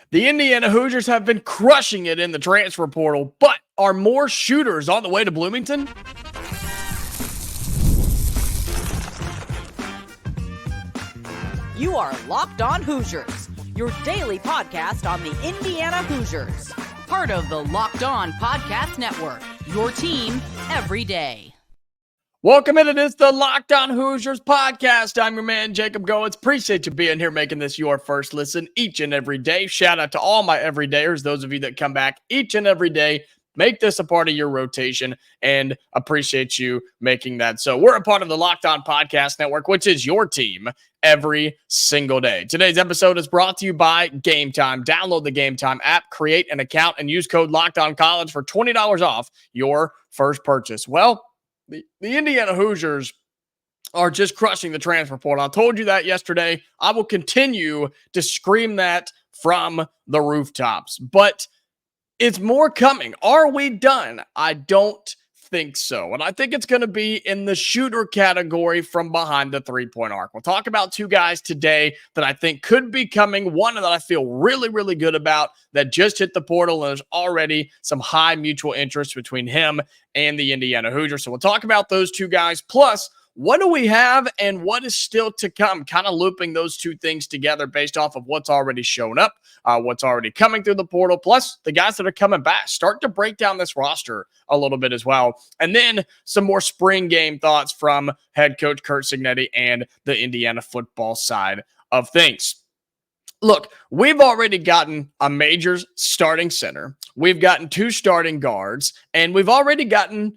The Indiana Hoosiers have been crushing it in the transfer portal, but are more shooters on the way to Bloomington? You are Locked On Hoosiers, your daily podcast on the Indiana Hoosiers. Part of the Locked On Podcast Network, your team every day. Welcome in. It is the Locked On Hoosiers podcast. I'm your man, Jacob Goins. Appreciate you being here, making this your first listen each and every day. Shout out to all my everydayers, those of you that come back each and every day. Make this a part of your rotation and appreciate you making that. So we're a part of the Locked On Podcast Network, which is your team every single day. Today's episode is brought to you by Game Time. Download the Game Time app, create an account, and use code LOCKEDONCollege for $20 off your first purchase. Well, the Indiana Hoosiers are just crushing the transfer portal. I told you that yesterday. I will continue to scream that from the rooftops, but it's more coming. Are we done? I don't think so. And I think it's going to be in the shooter category from behind the three-point arc. We'll talk about two guys today that I think could be coming. One that I feel really, really good about that just hit the portal, and there's already some high mutual interest between him and the Indiana Hoosiers. So we'll talk about those two guys. Plus, what do we have and what is still to come? Kind of looping those two things together based off of what's already shown up, what's already coming through the portal, plus the guys that are coming back. Start to break down this roster a little bit as well. And then some more spring game thoughts from head coach Curt Cignetti and the Indiana football side of things. Look, we've already gotten a major starting center. We've gotten two starting guards, and we've already gotten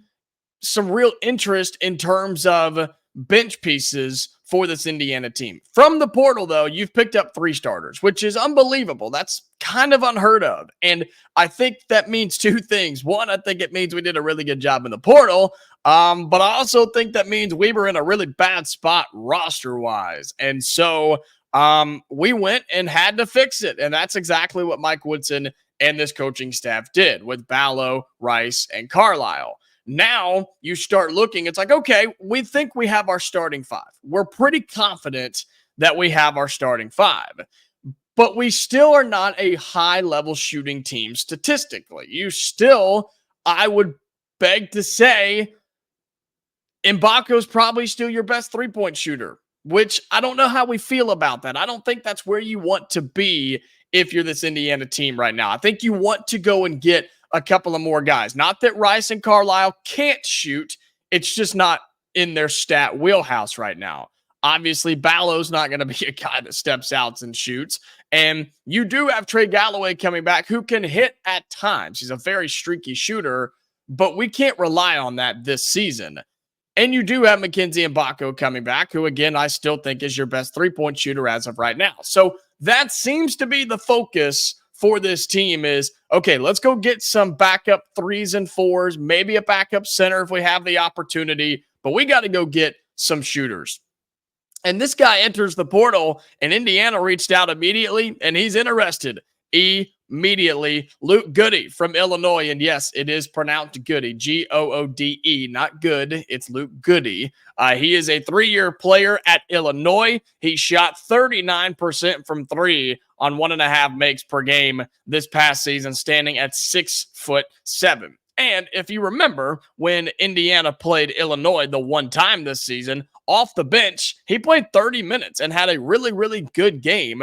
some real interest in terms of bench pieces for this Indiana team. From the portal, though, you've picked up three starters, which is unbelievable. That's kind of unheard of. And I think that means two things. One, I think it means we did a really good job in the portal. But I also think that means we were in a really bad spot roster-wise. And so we went and had to fix it. And that's exactly what Mike Woodson and this coaching staff did with Ballo, Rice, and Carlyle. Now you start looking, it's like, okay, we think we have our starting five. We're pretty confident that we have our starting five, but we still are not a high-level shooting team statistically. You still, I would beg to say, Mbako's probably still your best three-point shooter, which I don't know how we feel about that. I don't think that's where you want to be if you're this Indiana team right now. I think you want to go and get a couple of more guys. Not that Rice and Carlyle can't shoot. It's just not in their stat wheelhouse right now. Obviously, Ballo's not going to be a guy that steps out and shoots. And you do have Trey Galloway coming back who can hit at times. He's a very streaky shooter, but we can't rely on that this season. And you do have Mackenzie Mbako coming back, who, again, I still think is your best three-point shooter as of right now. So that seems to be the focus for this team is, okay, let's go get some backup threes and fours, maybe a backup center if we have the opportunity, but we got to go get some shooters. And this guy enters the portal, and Indiana reached out immediately, and he's interested immediately. Luke Goode from Illinois, and yes, it is pronounced Goode, Goode, not good. It's Luke Goode. He is a 3-year player at Illinois. He shot 39% from three on 1.5 makes per game this past season, standing at 6'7". And if you remember, when Indiana played Illinois the one time this season, off the bench, he played 30 minutes and had a really, really good game.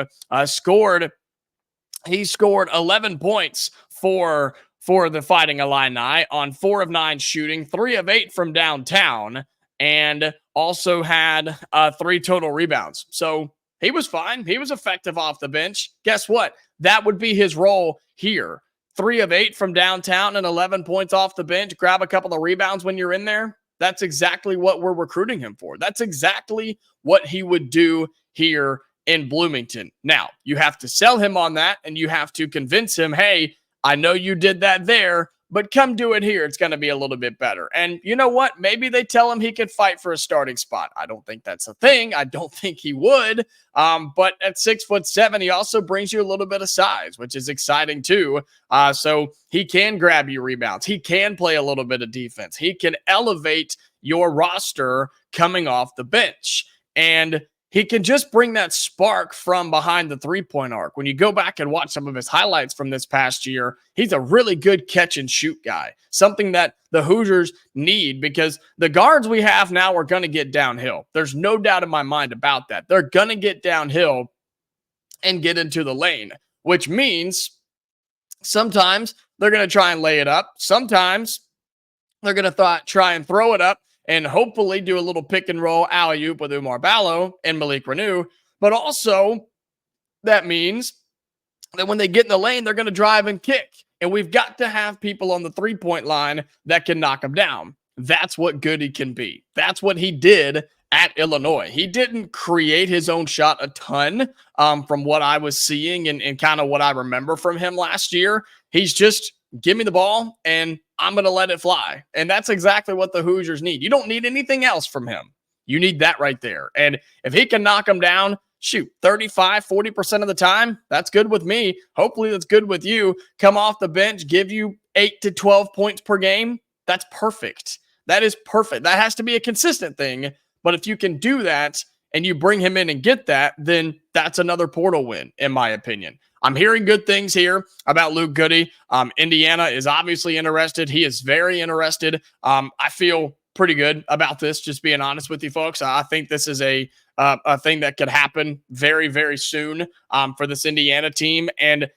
He scored 11 points for the Fighting Illini on 4 of 9 shooting, 3 of 8 from downtown, and also had 3 total rebounds. So he was fine. He was effective off the bench. Guess what? That would be his role here. 3 of 8 from downtown and 11 points off the bench. Grab a couple of rebounds when you're in there. That's exactly what we're recruiting him for. That's exactly what he would do here in Bloomington. Now, you have to sell him on that, and you have to convince him, hey, I know you did that there, but come do it here. It's going to be a little bit better. And you know what? Maybe they tell him he could fight for a starting spot. I don't think that's a thing. I don't think he would. But at 6'7", he also brings you a little bit of size, which is exciting too. So he can grab you rebounds. He can play a little bit of defense. He can elevate your roster coming off the bench. And he can just bring that spark from behind the three-point arc. When you go back and watch some of his highlights from this past year, he's a really good catch-and-shoot guy, something that the Hoosiers need because the guards we have now are going to get downhill. There's no doubt in my mind about that. They're going to get downhill and get into the lane, which means sometimes they're going to try and lay it up. Sometimes they're going to try and throw it up and hopefully do a little pick and roll alley-oop with Oumar Ballo and Malik Renew. But also, that means that when they get in the lane, they're going to drive and kick. And we've got to have people on the three-point line that can knock them down. That's what Goode can be. That's what he did at Illinois. He didn't create his own shot a ton from what I was seeing and kind of what I remember from him last year. He's just, give me the ball and I'm going to let it fly. And that's exactly what the Hoosiers need. You don't need anything else from him. You need that right there. And if he can knock them down, shoot, 35, 40% of the time, that's good with me. Hopefully that's good with you. Come off the bench, give you 8 to 12 points per game. That's perfect. That is perfect. That has to be a consistent thing. But if you can do that and you bring him in and get that, then that's another portal win, in my opinion. I'm hearing good things here about Luke Goode. Indiana is obviously interested. He is very interested. I feel pretty good about this, just being honest with you folks. I think this is a thing that could happen very, very soon for this Indiana team. And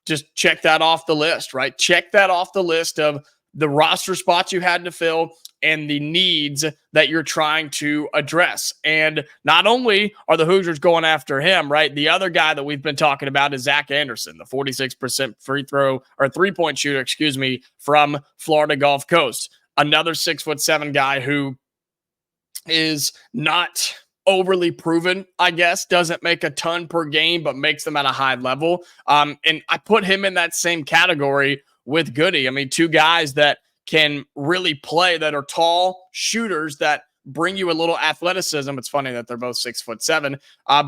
just check that off the list, right? Check that off the list of the roster spots you had to fill and the needs that you're trying to address. And not only are the Hoosiers going after him, right? The other guy that we've been talking about is Zach Anderson, the 46% free throw or three-point shooter, from Florida Gulf Coast. Another 6'7" guy who is not overly proven, I guess, doesn't make a ton per game, but makes them at a high level. And I put him in that same category with Goode. I mean, two guys that can really play, that are tall shooters that bring you a little athleticism. It's funny that they're both 6'7",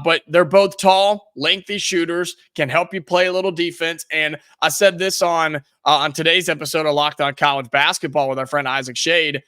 but they're both tall, lengthy shooters, can help you play a little defense. And I said this on today's episode of Locked On College Basketball with our friend Isaac Shade.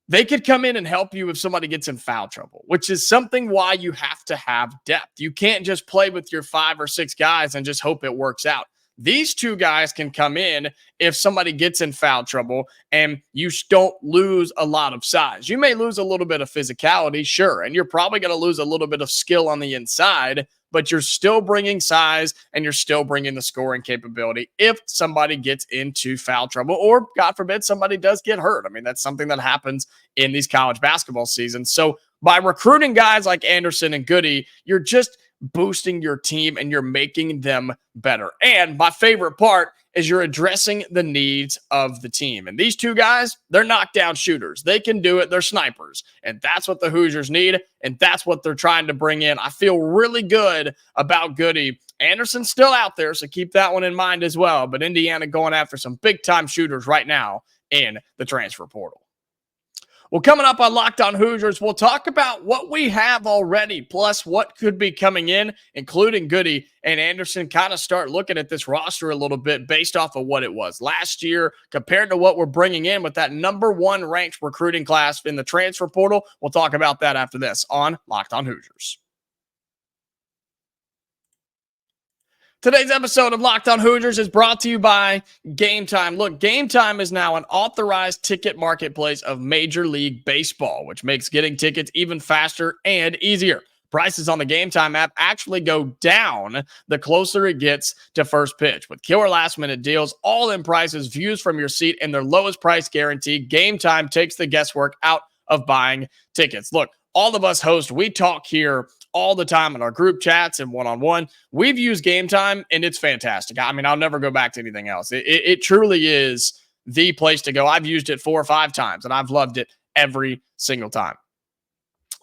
They could come in and help you if somebody gets in foul trouble, which is something why you have to have depth. You can't just play with your 5 or 6 guys and just hope it works out. These two guys can come in if somebody gets in foul trouble and you don't lose a lot of size. You may lose a little bit of physicality, sure, and you're probably going to lose a little bit of skill on the inside, but you're still bringing size and you're still bringing the scoring capability if somebody gets into foul trouble or, God forbid, somebody does get hurt. I mean, that's something that happens in these college basketball seasons. So by recruiting guys like Anderson and Goode, you're just boosting your team and you're making them better. And my favorite part is you're addressing the needs of the team. And these two guys, they're knockdown shooters. They can do it. They're snipers. And that's what the Hoosiers need. And that's what they're trying to bring in. I feel really good about Goode. Anderson's still out there, so keep that one in mind as well. But Indiana going after some big-time shooters right now in the transfer portal. Well, coming up on Locked On Hoosiers, we'll talk about what we have already, plus what could be coming in, including Goode and Anderson. Kind of start looking at this roster a little bit based off of what it was last year compared to what we're bringing in with that number 1 ranked recruiting class in the transfer portal. We'll talk about that after this on Locked On Hoosiers. Today's episode of Locked On Hoosiers is brought to you by Game Time. Look, Game Time is now an authorized ticket marketplace of Major League Baseball, which makes getting tickets even faster and easier. Prices on the Game Time app actually go down the closer it gets to first pitch. With killer last-minute deals, all-in prices, views from your seat, and their lowest price guarantee, Game Time takes the guesswork out of buying tickets. Look, all of us hosts, we talk here all the time in our group chats and one-on-one. We've used Game Time, and it's fantastic. I mean, I'll never go back to anything else. It truly is the place to go. I've used it 4 or 5 times, and I've loved it every single time.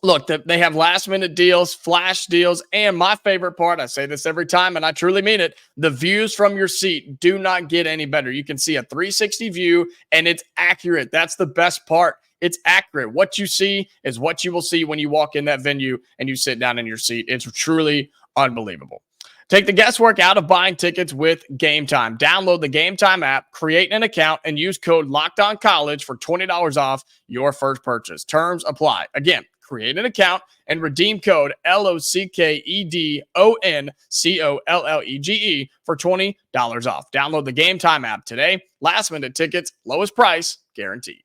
Look, they have last-minute deals, flash deals, and my favorite part, I say this every time, and I truly mean it, the views from your seat do not get any better. You can see a 360 view, and it's accurate. That's the best part. It's accurate. What you see is what you will see when you walk in that venue and you sit down in your seat. It's truly unbelievable. Take the guesswork out of buying tickets with Game Time. Download the Game Time app, create an account, and use code LOCKEDONCOLLEGE for $20 off your first purchase. Terms apply. Again, create an account, and redeem code LOCKEDONCOLLEGE for $20 off. Download the Game Time app today. Last minute tickets, lowest price guaranteed.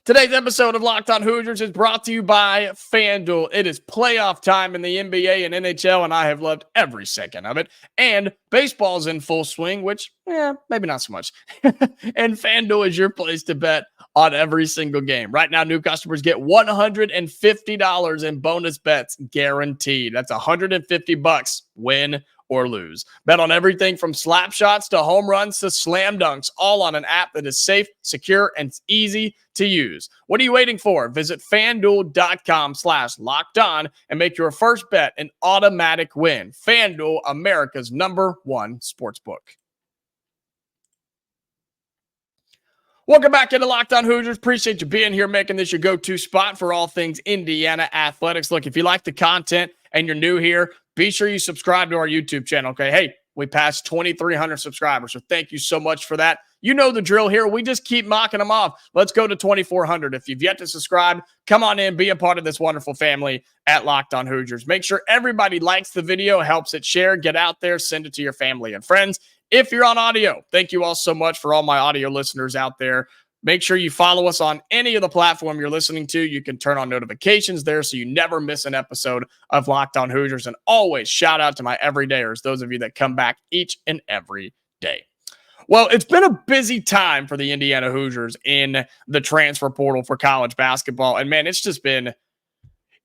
Today's episode of Locked On Hoosiers is brought to you by FanDuel. It is playoff time in the NBA and NHL, and I have loved every second of it. And baseball's in full swing, which, maybe not so much. And FanDuel is your place to bet on every single game. Right now, new customers get $150 in bonus bets guaranteed. That's $150, win or lose. Bet on everything from slap shots to home runs to slam dunks, all on an app that is safe, secure, and easy to use. What are you waiting for? Visit FanDuel.com/lockedon and make your first bet an automatic win. FanDuel, America's #1 sportsbook. Welcome back into Locked On Hoosiers. Appreciate you being here, making this your go-to spot for all things Indiana athletics. Look, if you like the content and you're new here, be sure you subscribe to our YouTube channel, okay? Hey, we passed 2,300 subscribers, so thank you so much for that. You know the drill here. We just keep knocking them off. Let's go to 2,400. If you've yet to subscribe, come on in, be a part of this wonderful family at Locked On Hoosiers. Make sure everybody likes the video, helps it share, get out there, send it to your family and friends. If you're on audio, thank you all so much for all my audio listeners out there. Make sure you follow us on any of the platform you're listening to. You can turn on notifications there so you never miss an episode of Locked On Hoosiers. And always shout out to my everydayers, those of you that come back each and every day. Well, it's been a busy time for the Indiana Hoosiers in the transfer portal for college basketball. And man, it's been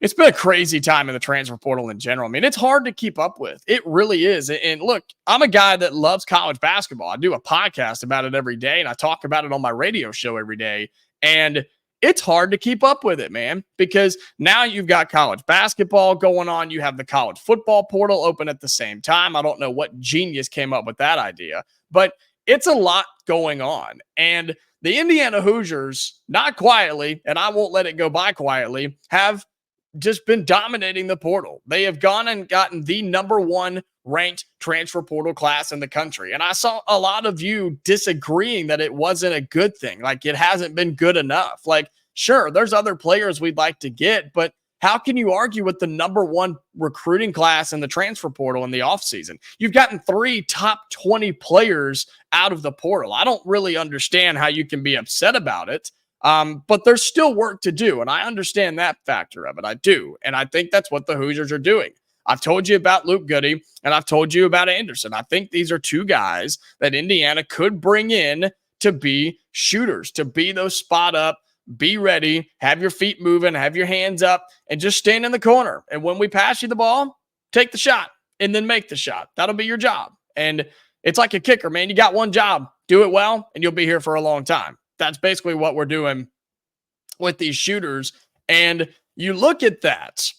a crazy time in the transfer portal in general. I mean, it's hard to keep up with. It really is. And look, I'm a guy that loves college basketball. I do a podcast about it every day, and I talk about it on my radio show every day. And it's hard to keep up with it, man, because now you've got college basketball going on. You have the college football portal open at the same time. I don't know what genius came up with that idea, but it's a lot going on. And the Indiana Hoosiers, not quietly, and I won't let it go by quietly, have just been dominating the portal. They have gone and gotten the #1 ranked transfer portal class in the country. And I saw a lot of you disagreeing that it wasn't a good thing. Like, it hasn't been good enough. Like, sure, there's other players we'd like to get, but how can you argue with the #1 recruiting class in the transfer portal in the offseason? You've gotten 3 top 20 players out of the portal. I don't really understand how you can be upset about it. But there's still work to do, and I understand that factor of it. I do, and I think that's what the Hoosiers are doing. I've told you about Luke Goode, and I've told you about Anderson. I think these are 2 guys that Indiana could bring in to be shooters, to be those spot up, be ready, have your feet moving, have your hands up, and just stand in the corner. And when we pass you the ball, take the shot and then make the shot. That'll be your job. And it's like a kicker, man. You got one job. Do it well, and you'll be here for a long time. That's basically what we're doing with these shooters. And you look at that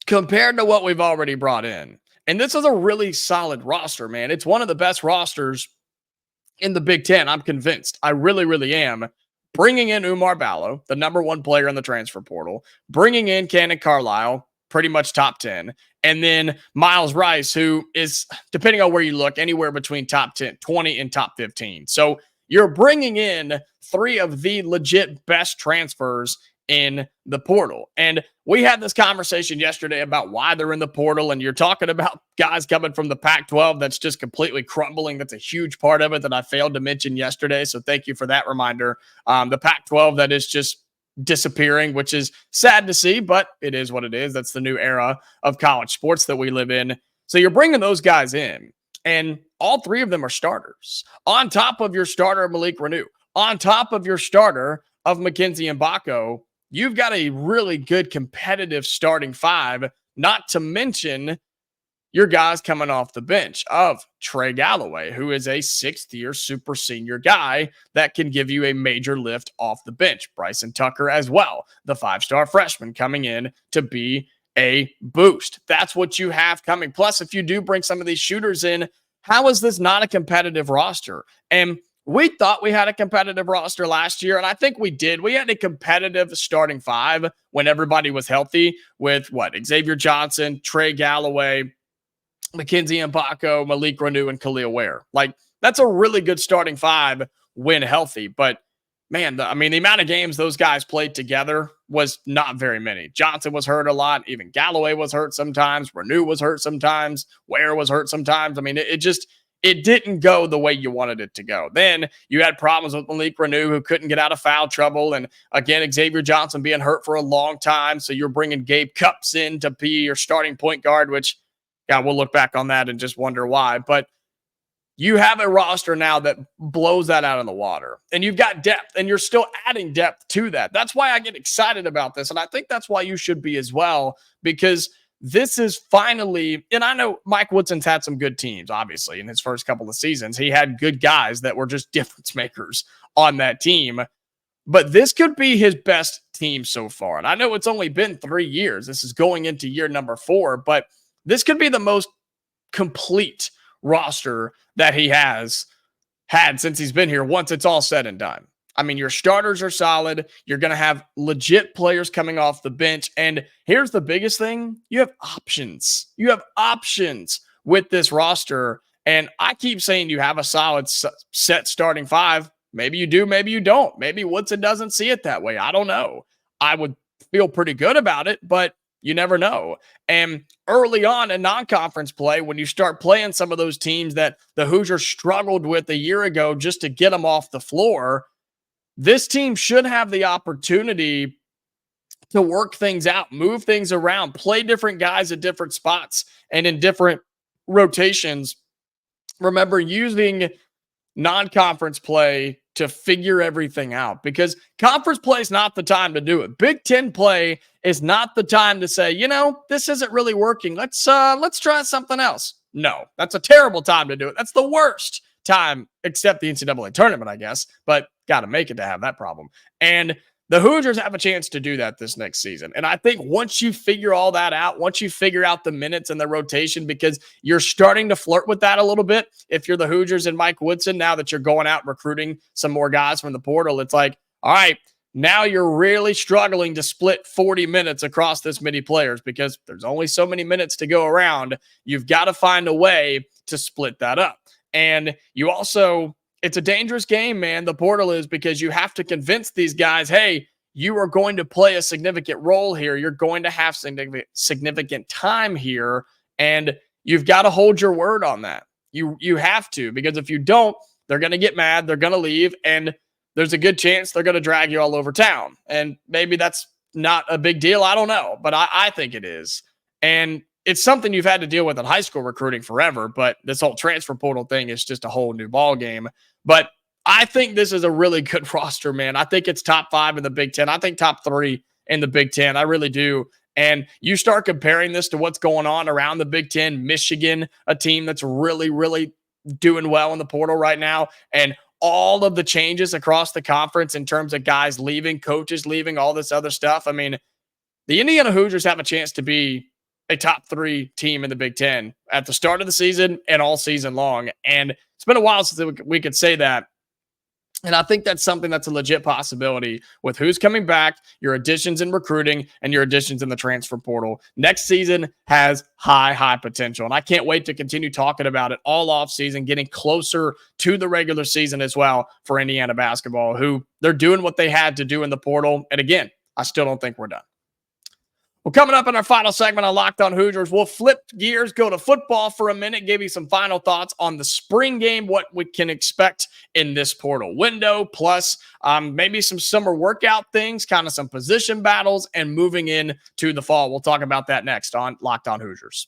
compared to what we've already brought in. And this is a really solid roster, man. It's one of the best rosters in the Big Ten. I'm convinced. I really, really am. Bringing in Oumar Ballo, the #1 player in the transfer portal, bringing in Kanaan Carlyle, pretty much top 10. And then Myles Rice, who is, depending on where you look, anywhere between top 10, 20 and top 15. So you're bringing in 3 of the legit best transfers in the portal. And we had this conversation yesterday about why they're in the portal, and you're talking about guys coming from the Pac-12 that's just completely crumbling. That's a huge part of it that I failed to mention yesterday, so thank you for that reminder. The Pac-12 that is just disappearing, which is sad to see, but it is what it is. That's the new era of college sports that we live in. So you're bringing those guys in, and all 3 of them are starters. On top of your starter, Malik Renew, on top of your starter of Mackenzie Mbako, you've got a really good competitive starting 5, not to mention your guys coming off the bench of Trey Galloway, who is a 6th-year super senior guy that can give you a major lift off the bench. Bryson Tucker as well, the 5-star freshman coming in to be a boost. That's what you have coming. Plus, if you do bring some of these shooters in, how is this not a competitive roster? And we thought we had a competitive roster last year, and I think we did. We had a competitive starting 5 when everybody was healthy with Xavier Johnson, Trey Galloway, Mackenzie Mbako, Malik Renew, and Khalil Ware. Like, that's a really good starting 5 when healthy. But man, the amount of games those guys played together was not very many. Johnson was hurt a lot. Even Galloway was hurt sometimes. Renew was hurt sometimes. Ware was hurt sometimes. It didn't go the way you wanted it to go. Then you had problems with Malik Renew, who couldn't get out of foul trouble. And again, Xavier Johnson being hurt for a long time. So you're bringing Gabe Cupps in to be your starting point guard, which, yeah, we'll look back on that and just wonder why. But you have a roster now that blows that out of the water. And you've got depth, and you're still adding depth to that. That's why I get excited about this. And I think that's why you should be as well, because this is finally, and I know Mike Woodson's had some good teams, obviously, in his first couple of seasons. He had good guys that were just difference makers on that team. But this could be his best team so far. And I know it's only been 3 years. This is going into year number 4, but this could be the most complete roster that he has had since he's been here once it's all said and done. Your starters are solid. You're going to have legit players coming off the bench. And here's the biggest thing. You have options. You have options with this roster. And I keep saying you have a solid set starting 5. Maybe you do, maybe you don't. Maybe Woodson doesn't see it that way. I don't know. I would feel pretty good about it, but you never know. And early on in non-conference play, when you start playing some of those teams that the Hoosiers struggled with a year ago just to get them off the floor, this team should have the opportunity to work things out, move things around, play different guys at different spots and in different rotations. Remember, using non-conference play to figure everything out, because conference play is not the time to do it. Big Ten play is not the time to say, this isn't really working. Let's try something else. No, that's a terrible time to do it. That's the worst time, except the NCAA tournament, I guess, but got to make it to have that problem. And the Hoosiers have a chance to do that this next season. And I think once you figure all that out, once you figure out the minutes and the rotation, because you're starting to flirt with that a little bit. If you're the Hoosiers and Mike Woodson, now that you're going out recruiting some more guys from the portal, it's like, all right, now you're really struggling to split 40 minutes across this many players because there's only so many minutes to go around. You've got to find a way to split that up. And you also, it's a dangerous game, man. The portal is, because you have to convince these guys, hey, you are going to play a significant role here. You're going to have significant time here. And you've got to hold your word on that. You have to, because if you don't, they're going to get mad. They're going to leave. And there's a good chance they're going to drag you all over town. And maybe that's not a big deal. I don't know, but I think it is. And it's something you've had to deal with in high school recruiting forever, but this whole transfer portal thing is just a whole new ball game. But I think this is a really good roster, man. I think it's top 5 in the Big Ten. I think top 3 in the Big Ten. I really do. And you start comparing this to what's going on around the Big Ten, Michigan, a team that's really, really doing well in the portal right now, and all of the changes across the conference in terms of guys leaving, coaches leaving, all this other stuff. The Indiana Hoosiers have a chance to be a top 3 team in the Big Ten at the start of the season and all season long. And it's been a while since we could say that. And I think that's something that's a legit possibility with who's coming back, your additions in recruiting, and your additions in the transfer portal. Next season has high potential. And I can't wait to continue talking about it all off season, getting closer to the regular season as well for Indiana basketball, who they're doing what they had to do in the portal. And again, I still don't think we're done. Well, coming up in our final segment on Locked On Hoosiers, we'll flip gears, go to football for a minute, give you some final thoughts on the spring game, what we can expect in this portal window, plus maybe some summer workout things, kind of some position battles, and moving in to the fall. We'll talk about that next on Locked On Hoosiers.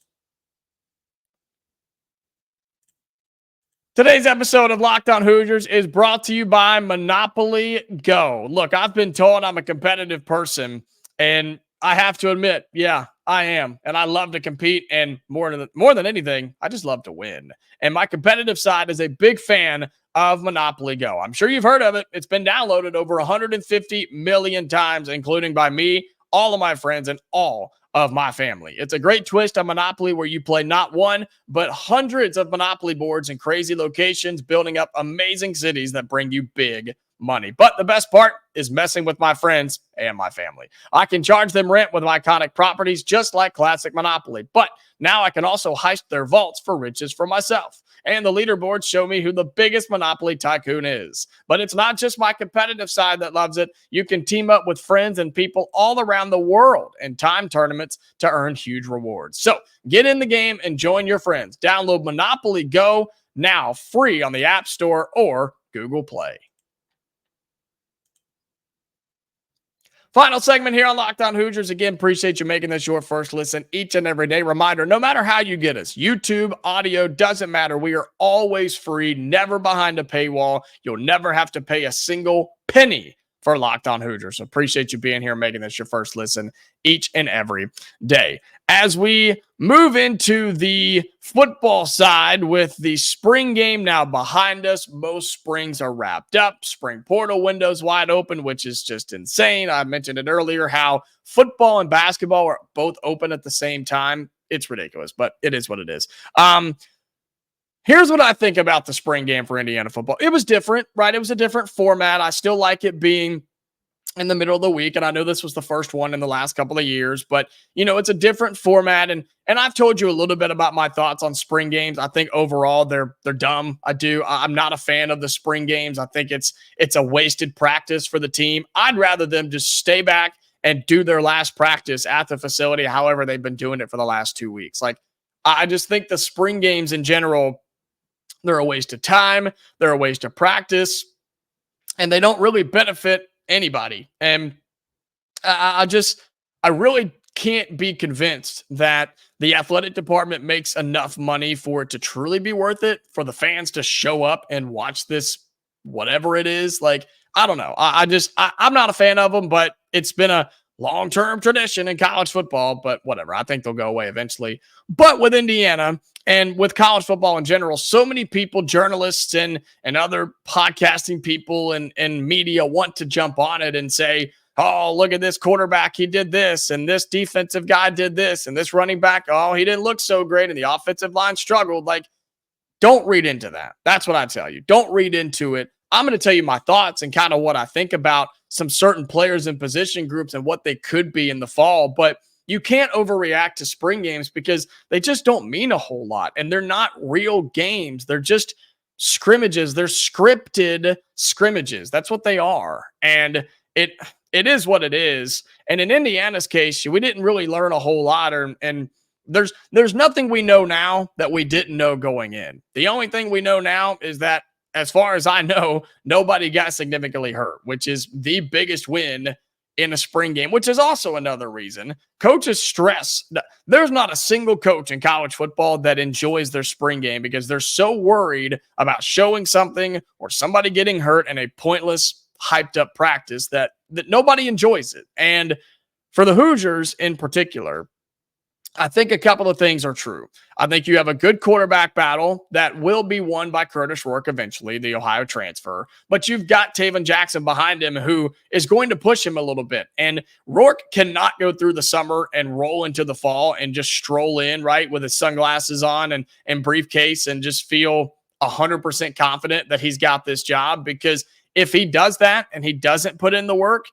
Today's episode of Locked On Hoosiers is brought to you by Monopoly Go. Look, I've been told I'm a competitive person, and I have to admit, yeah, I am. And I love to compete. And more than anything, I just love to win. And my competitive side is a big fan of Monopoly Go. I'm sure you've heard of it. It's been downloaded over 150 million times, including by me, all of my friends, and all of my family. It's a great twist on Monopoly where you play not one, but hundreds of Monopoly boards in crazy locations, building up amazing cities that bring you big money. But the best part is messing with my friends and my family. I can charge them rent with iconic properties just like classic Monopoly, but now I can also heist their vaults for riches for myself. And the leaderboards show me who the biggest Monopoly tycoon is. But it's not just my competitive side that loves it. You can team up with friends and people all around the world in time tournaments to earn huge rewards. So get in the game and join your friends. Download Monopoly Go now free on the App Store or Google Play. Final segment here on Locked On Hoosiers. Again, appreciate you making this your first listen each and every day. Reminder, no matter how you get us, YouTube, audio, doesn't matter. We are always free, never behind a paywall. You'll never have to pay a single penny for Locked On Hoosiers. So appreciate you being here, making this your first listen each and every day. As we move into the football side with the spring game now behind us, most springs are wrapped up. Spring portal windows wide open, which is just insane. I mentioned it earlier, how football and basketball are both open at the same time. It's ridiculous, but it is what it is. Here's what I think about the spring game for Indiana football. It was different, right? It was a different format. I still like it being in the middle of the week, and I know this was the first one in the last couple of years, but, you know, it's a different format, and I've told you a little bit about my thoughts on spring games. I think overall they're dumb. I'm not a fan of the spring games. I think it's a wasted practice for the team. I'd rather them just stay back and do their last practice at the facility, however they've been doing it for the last 2 weeks. Like, I just think the spring games in general, they're a waste of time. They're a waste of practice, and they don't really benefit anybody. And I really can't be convinced that the athletic department makes enough money for it to truly be worth it for the fans to show up and watch this, whatever it is. Like, I don't know. I'm not a fan of them, but it's been a long-term tradition in college football, but whatever. I think they'll go away eventually. But with Indiana and with college football in general, so many people, journalists and other podcasting people and media want to jump on it and say, oh, look at this quarterback, he did this, and this defensive guy did this, and this running back, oh, he didn't look so great, and the offensive line struggled. Like, don't read into that. That's what I tell you. Don't read into it. I'm going to tell you my thoughts and kind of what I think about some certain players and position groups and what they could be in the fall. But you can't overreact to spring games because they just don't mean a whole lot. And they're not real games. They're just scrimmages. They're scripted scrimmages. That's what they are. And it is what it is. And in Indiana's case, we didn't really learn a whole lot. And there's nothing we know now that we didn't know going in. The only thing we know now is that, as far as I know, nobody got significantly hurt, which is the biggest win in a spring game, which is also another reason. Coaches stress. There's not a single coach in college football that enjoys their spring game because they're so worried about showing something or somebody getting hurt in a pointless, hyped up practice that nobody enjoys it. And for the Hoosiers in particular, I think a couple of things are true. I think you have a good quarterback battle that will be won by Curtis Rourke eventually, the Ohio transfer. But you've got Taven Jackson behind him who is going to push him a little bit. And Rourke cannot go through the summer and roll into the fall and just stroll in, right, with his sunglasses on and briefcase and just feel 100% confident that he's got this job. Because if he does that and he doesn't put in the work,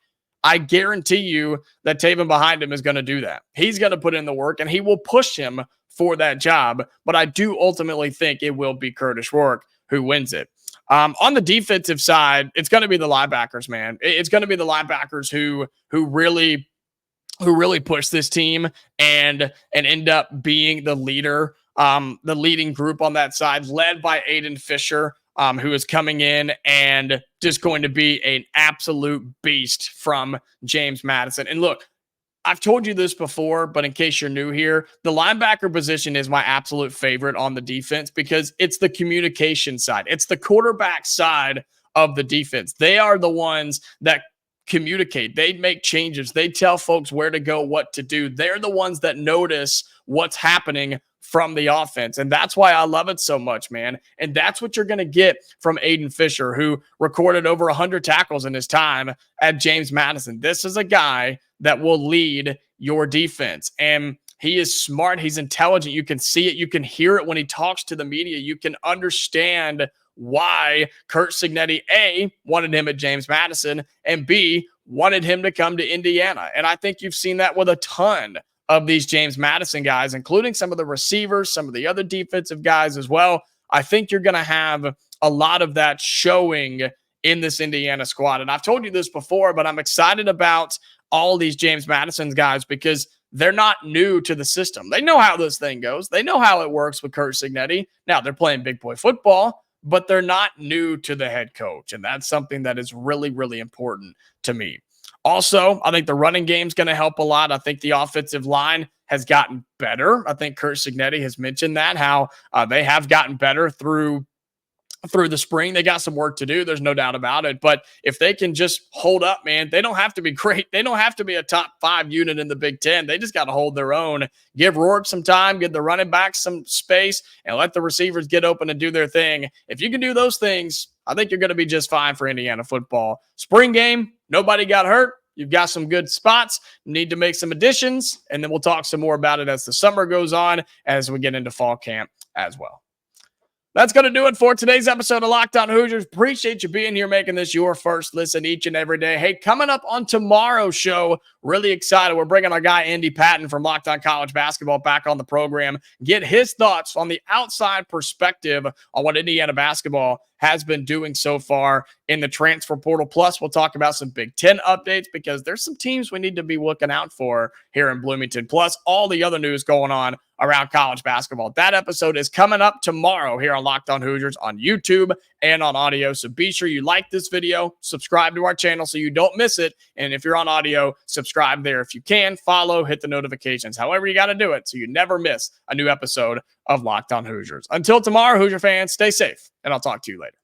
I guarantee you that Taven behind him is going to do that. He's going to put in the work and he will push him for that job. But I do ultimately think it will be Curtis Rourke who wins it. On the defensive side, it's going to be the linebackers, man. It's going to be the linebackers who really push this team and end up being the leader, the leading group on that side, led by Aiden Fisher. Who is coming in and just going to be an absolute beast from James Madison. And look, I've told you this before, but in case you're new here, the linebacker position is my absolute favorite on the defense because it's the communication side. It's the quarterback side of the defense. They are the ones that communicate. They make changes. They tell folks where to go, what to do. They're the ones that notice what's happening from the offense. And that's why I love it so much, man. And that's what you're going to get from Aiden Fisher, who recorded over 100 tackles in his time at James Madison. This is a guy that will lead your defense. And he is smart. He's intelligent. You can see it. You can hear it when he talks to the media. You can understand why Curt Cignetti, A, wanted him at James Madison, and B, wanted him to come to Indiana. And I think you've seen that with a ton of these James Madison guys, including some of the receivers, some of the other defensive guys as well. I think you're going to have a lot of that showing in this Indiana squad. And I've told you this before, but I'm excited about all these James Madison guys because they're not new to the system. They know how this thing goes. They know how it works with Curt Cignetti. Now, they're playing big boy football, but they're not new to the head coach. And that's something that is really, really important to me. Also, I think the running game is going to help a lot. I think the offensive line has gotten better. I think Curt Cignetti has mentioned that, how they have gotten better through the spring. They got some work to do. There's no doubt about it. But if they can just hold up, man, they don't have to be great. They don't have to be a top 5 unit in the Big Ten. They just got to hold their own. Give Rourke some time, give the running back some space, and let the receivers get open and do their thing. If you can do those things, I think you're going to be just fine for Indiana football. Spring game, nobody got hurt. You've got some good spots. Need to make some additions, and then we'll talk some more about it as the summer goes on, as we get into fall camp as well. That's going to do it for today's episode of Locked On Hoosiers. Appreciate you being here, making this your first listen each and every day. Hey, coming up on tomorrow's show, really excited. We're bringing our guy Andy Patton from Locked On College Basketball back on the program. Get his thoughts on the outside perspective on what Indiana basketball has been doing so far in the transfer portal. Plus, we'll talk about some Big Ten updates because there's some teams we need to be looking out for here in Bloomington. Plus, all the other news going on around college basketball. That episode is coming up tomorrow here on Locked On Hoosiers on YouTube and on audio. So be sure you like this video, subscribe to our channel so you don't miss it. And if you're on audio, subscribe there if you can. Follow, hit the notifications, however you got to do it so you never miss a new episode of Locked On Hoosiers. Until tomorrow, Hoosier fans, stay safe, and I'll talk to you later.